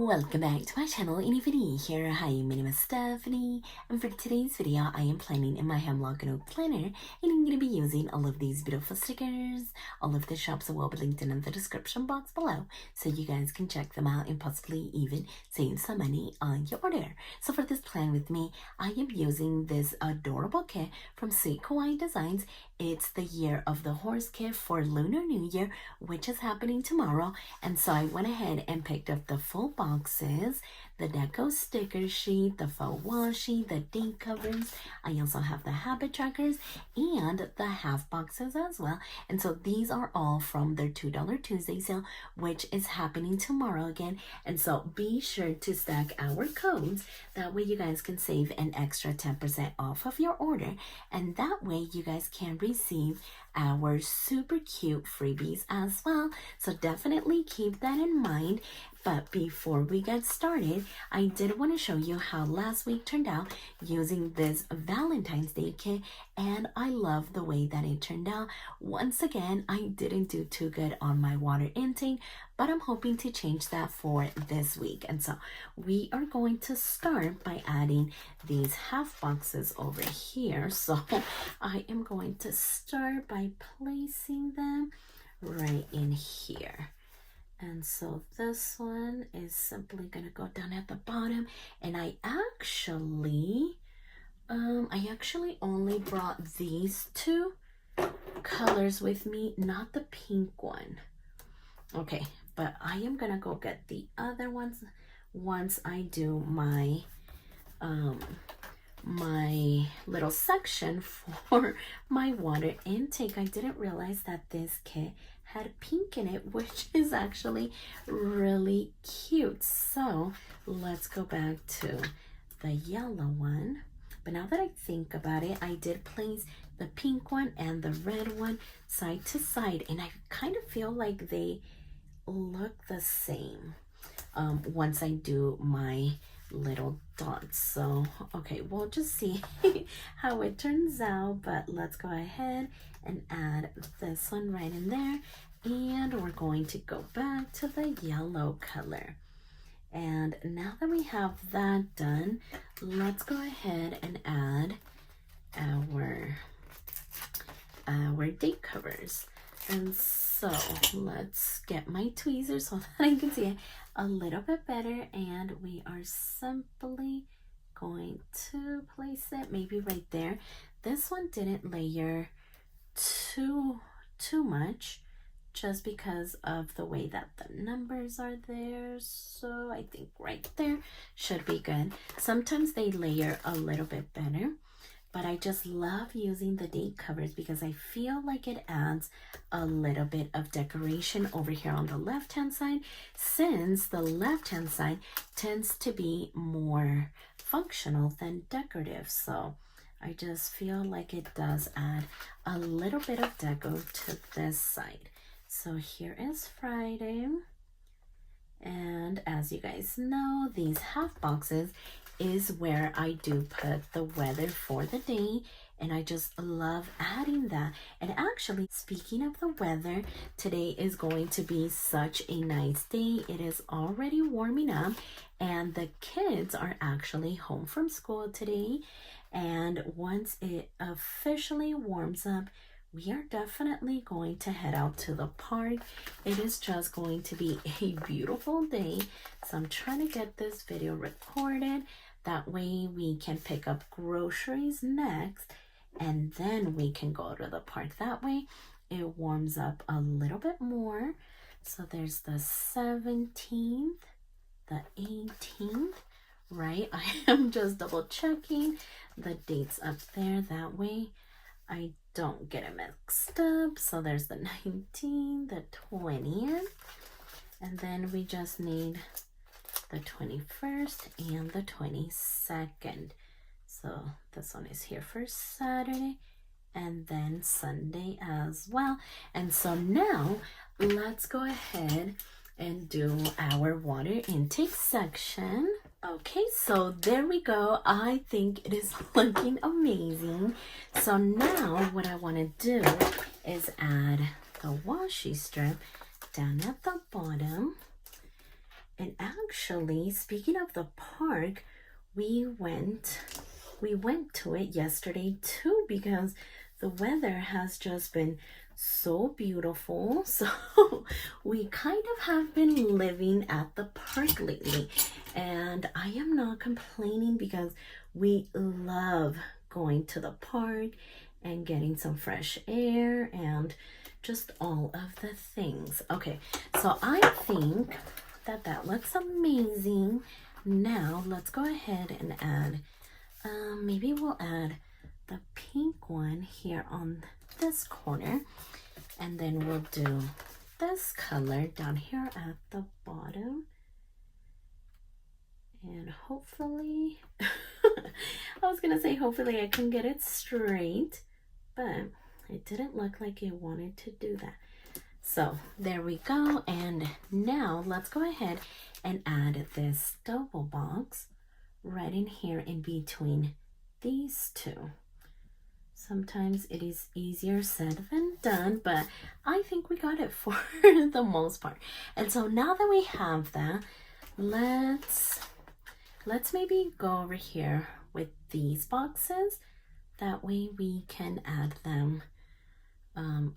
Welcome back to my channel. In a video here. Hi, my name is Stephany, and for today's video I am planning in my Hemlock Oak planner, and I'm going to be using all of these beautiful stickers. All of the shops will be linked in the description box below, so you guys can check them out and possibly even save some money on your order. So for this plan with me, I am using this adorable kit from Sweet Kawaii Designs. It's the Year of the Horse kit for Lunar New Year, which is happening tomorrow, and so I went ahead and picked up the full boxes, the deco sticker sheet, the faux washi, the date covers. I also have the habit trackers and the half boxes as well. And so these are all from their $2 Tuesday sale, which is happening tomorrow again. And so be sure to stack our codes. That way you guys can save an extra 10% off of your order. And that way you guys can receive our super cute freebies as well. So definitely keep that in mind. But before we get started, I did want to show you how last week turned out using this Valentine's Day kit, and I love the way that it turned out. Once again, I didn't do too good on my water intake, but I'm hoping to change that for this week. And so we are going to start by adding these half boxes over here. So I am going to start by placing them right in here. And so this one is simply going to go down at the bottom. And I actually only brought these two colors with me, not the pink one. Okay, but I am going to go get the other ones once I do my my little section for my water intake. I didn't realize that this kit had pink in it, which is actually really cute. So let's go back to the yellow one. But now that I think about it, I did place the pink one and the red one side to side, and I kind of feel like they look the same once I do my little dots. So okay, we'll just see how it turns out, but let's go ahead and add this one right in there, and we're going to go back to the yellow color. And now that we have that done, let's go ahead and add our date covers. And so let's get my tweezers so that I can see it a little bit better, and we are simply going to place it maybe right there. This one didn't layer too much, just because of the way that the numbers are there. So I think right there should be good. Sometimes they layer a little bit better, but I just love using the date covers because I feel like it adds a little bit of decoration over here on the left hand side, since the left hand side tends to be more functional than decorative. So I just feel like it does add a little bit of deco to this side. So here is Friday, and as you guys know, these half boxes is where I do put the weather for the day, and I just love adding that. And actually, speaking of the weather, today is going to be such a nice day. It is already warming up, and the kids are actually home from school today, and once it officially warms up, we are definitely going to head out to the park. It is just going to be a beautiful day. So I'm trying to get this video recorded. That way we can pick up groceries next, and then we can go to the park. That way it warms up a little bit more. So there's the 17th, the 18th, right? I am just double checking the dates up there. That way I don't get it mixed up. So there's the 19th, the 20th, and then we just need the 21st and the 22nd. So this one is here for Saturday and then Sunday as well. And so now let's go ahead and do our water intake section. Okay, so there we go. I think it is looking amazing. So now what I want to do is add the washi strip down at the bottom. And actually, speaking of the park, we went to it yesterday too, because the weather has just been so beautiful. So we kind of have been living at the park lately, and I am not complaining because we love going to the park and getting some fresh air and just all of the things. Okay, so I think that looks amazing. Now let's go ahead and add, maybe we'll add the pink one here on this corner, and then we'll do this color down here at the bottom. And hopefully, I was gonna say hopefully I can get it straight, but it didn't look like it wanted to do that. So there we go. And now let's go ahead and add this double box right in here in between these two. Sometimes it is easier said than done, but I think we got it for the most part. And so now that we have that, let's maybe go over here with these boxes. That way we can add them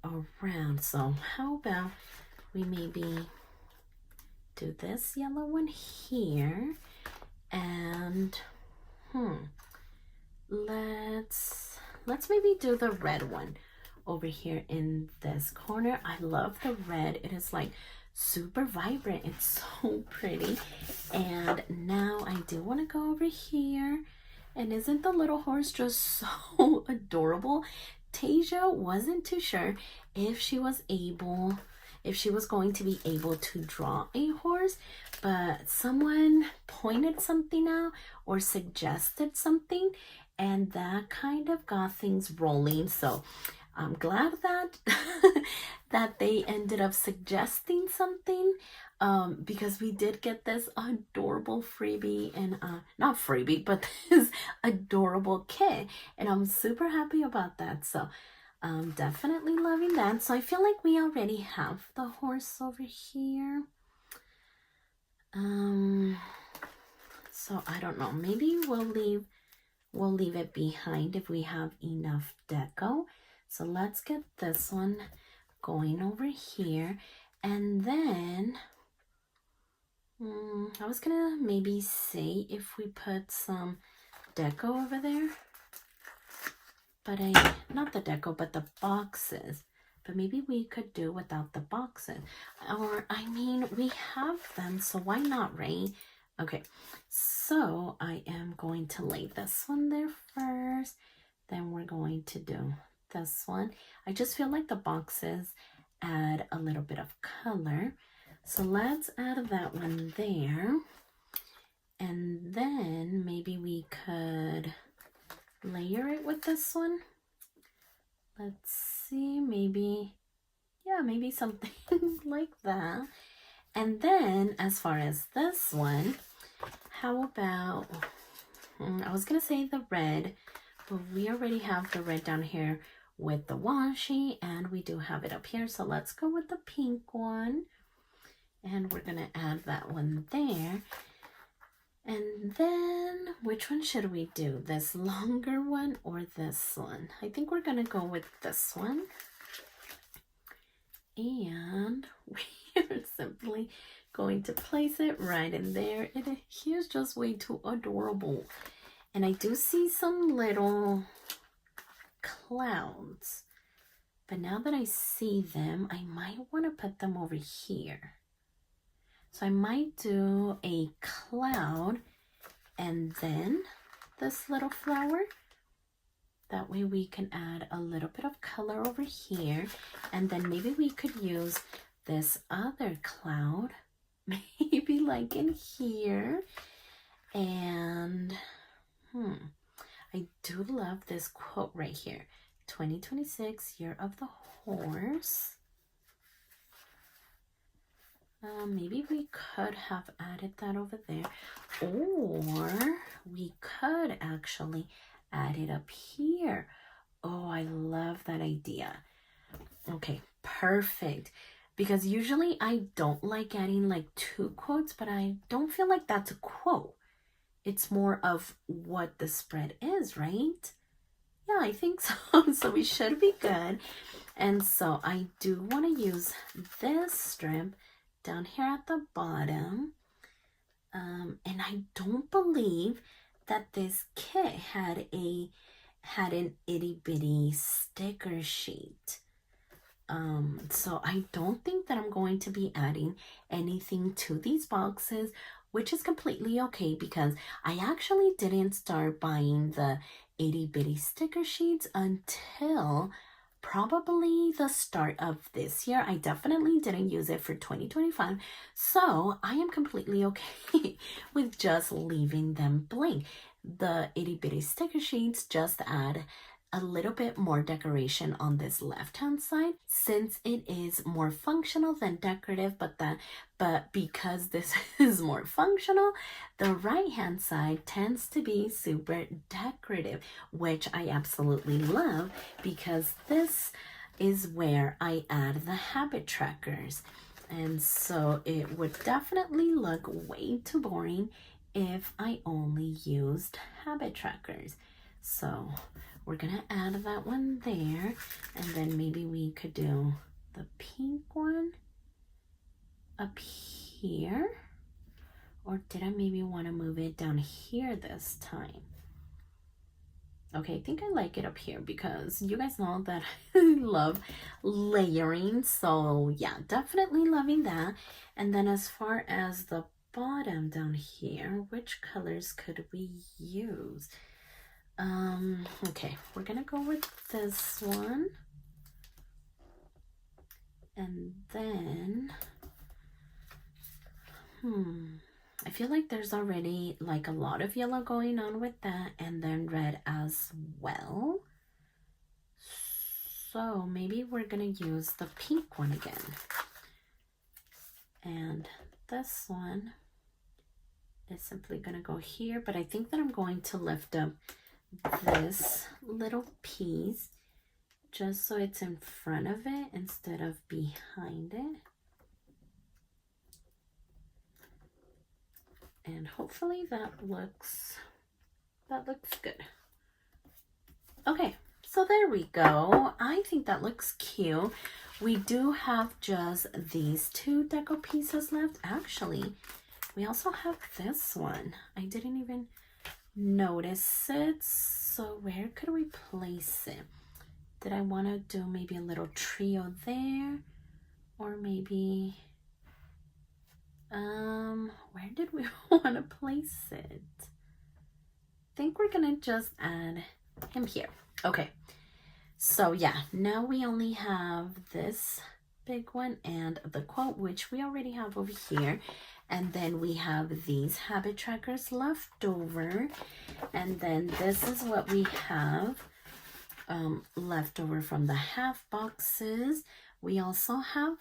around. So how about we maybe do this yellow one here, and let's maybe do the red one over here in this corner. I love the red. It is like super vibrant. It's so pretty. And now I do want to go over here. And isn't the little horse just so adorable? Tasia wasn't too sure if she was going to be able to draw a horse, but someone pointed something out or suggested something, and that kind of got things rolling. So I'm glad that that they ended up suggesting something, because we did get this adorable freebie, and not freebie, but this adorable kit, and I'm super happy about that. So I'm definitely loving that. So I feel like we already have the horse over here. So I don't know, maybe we'll leave it behind if we have enough deco. So let's get this one going over here. And then I was gonna maybe say if we put some deco over there, but not the deco, but the boxes. But maybe we could do without the boxes. Or, I mean, we have them, so why not, right? Okay, so I am going to lay this one there first. Then we're going to do this one. I just feel like the boxes add a little bit of color. So let's add that one there. And then maybe we could layer it with this one. Let's see, maybe something like that. And then as far as this one, how about, I was gonna say the red, but we already have the red down here with the washi, and we do have it up here. So let's go with the pink one, and we're gonna add that one there. And then which one should we do? This longer one or this one? I think we're gonna go with this one. And we are simply going to place it right in there. He is just way too adorable. And I do see some little clouds, but now that I see them, I might want to put them over here. So I might do a cloud and then this little flower. That way we can add a little bit of color over here, and then maybe we could use this other cloud, maybe like in here. And I do love this quote right here, 2026, year of the horse. Maybe we could have added that over there, or we could actually add it up here. Oh, I love that idea. Okay, perfect. because usually I don't like adding like 2 quotes, but I don't feel like that's a quote. It's more of what the spread is, right? Yeah, I think so. So we should be good. And so I do want to use this strip down here at the bottom. And I don't believe that this kit had an itty bitty sticker sheet. So I don't think that I'm going to be adding anything to these boxes, which is completely okay because I actually didn't start buying the itty bitty sticker sheets until probably the start of this year. I definitely didn't use it for 2025, so I am completely okay with just leaving them blank. The itty bitty sticker sheets just add a little bit more decoration on this left hand side, since it is more functional than decorative, but because this is more functional, the right hand side tends to be super decorative, which I absolutely love because this is where I add the habit trackers. And so it would definitely look way too boring if I only used habit trackers. So we're gonna add that one there, and then maybe we could do the pink one up here. Or did I maybe want to move it down here this time? Okay, I think I like it up here because you guys know that I love layering. So yeah, definitely loving that. And then as far as the bottom down here, which colors could we use? Okay, we're gonna go with this one. And then, I feel like there's already like a lot of yellow going on with that, and then red as well. So maybe we're gonna use the pink one again. And this one is simply gonna go here, but I think that I'm going to lift up this little piece just so it's in front of it instead of behind it. And hopefully that looks good. Okay, so there we go. I think that looks cute. We do have just these 2 deco pieces left. Actually, we also have this one. I didn't even notice it. So where could we place it? Did I want to do maybe a little trio there? Or maybe, where did we want to place it? I think we're gonna just add him here. Okay, so yeah, now we only have this big one and the quote, which we already have over here. And then we have these habit trackers left over. And then this is what we have left over from the half boxes. We also have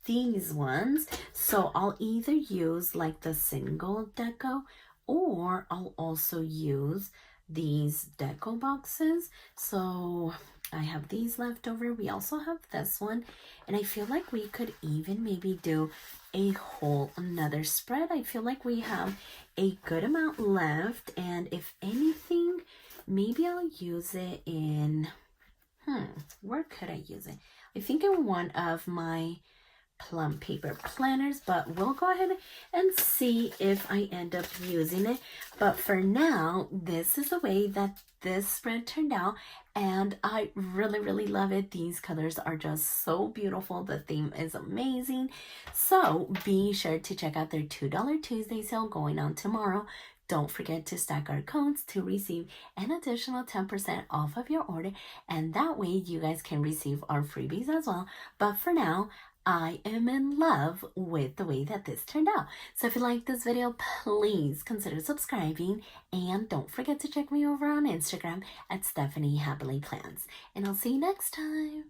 these ones. So I'll either use like the single deco, or I'll also use these deco boxes. So I have these left over. We also have this one. And I feel like we could even maybe do a whole another spread. I feel like we have a good amount left. And if anything, maybe I'll use it in, where could I use it? I think in one of my Plum Paper planners, but we'll go ahead and see if I end up using it. But for now, this is the way that this spread turned out, and I really love it. These colors are just so beautiful. The theme is amazing. So be sure to check out their $2 Tuesday sale going on tomorrow. Don't forget to stack our codes to receive an additional 10% off of your order, and that way you guys can receive our freebies as well. But for now, I am in love with the way that this turned out. So if you like this video, please consider subscribing, and don't forget to check me over on Instagram at StephanyHappilyPlans. And I'll see you next time.